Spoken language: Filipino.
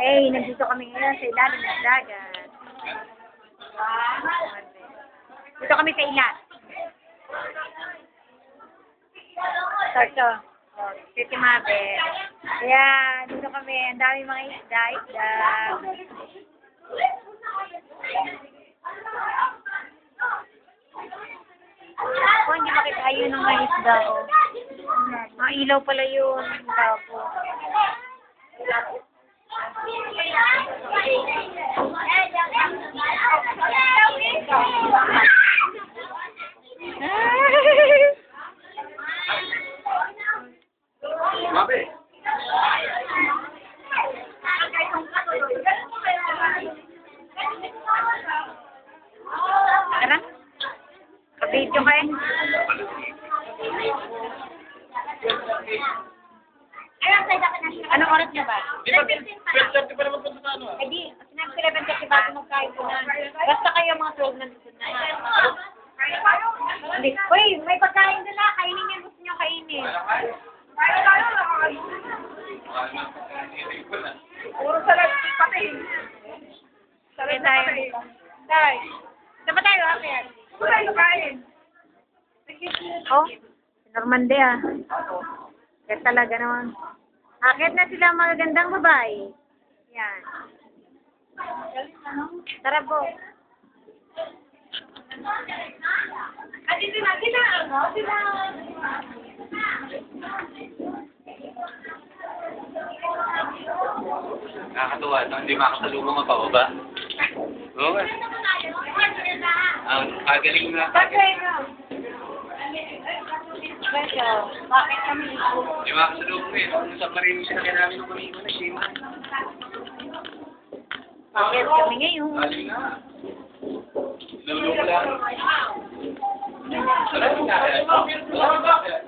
Hey, nandito kami ngayon sa ilalim ng dagat. Dito kami sa ilat. Sorso. Oh, City Mabel. Kaya, dito kami. Ang dami mga isda. Oh, hindi makita yun ng mga isda. Oh. Mga ilaw pala yun. Tapo. Mabe. Tara. Kabidyo kayo. Anong oras na ba? Di ba, 12:30 pa naman punta sa ano? Eh di, sinabi ko 11:30 bago magkain ko na. Basta kayo mga 12 na dito na. Hindi. Uy, may pagkain nila. Kainin niyo. Gusto niyo kainin. Puro salat pati. Sabi tayo. Tay. Saan ba tayo, Aker? Wala yung kain. Oh, Normande ah. Kaya talaga naman. Akit na sila magagandang babae. Yan. Tara po. Nakakatuwa, no? Hindi makasalubong ang pababa. Oo nga. Ang kagaling na. Bakit kami? Hindi makasalubong eh. Nung sa Marino sila kaya namin nung kumigo na sima. Bakit kami ngayon? Kali nga. Naluloko lang. Wala yung kaya.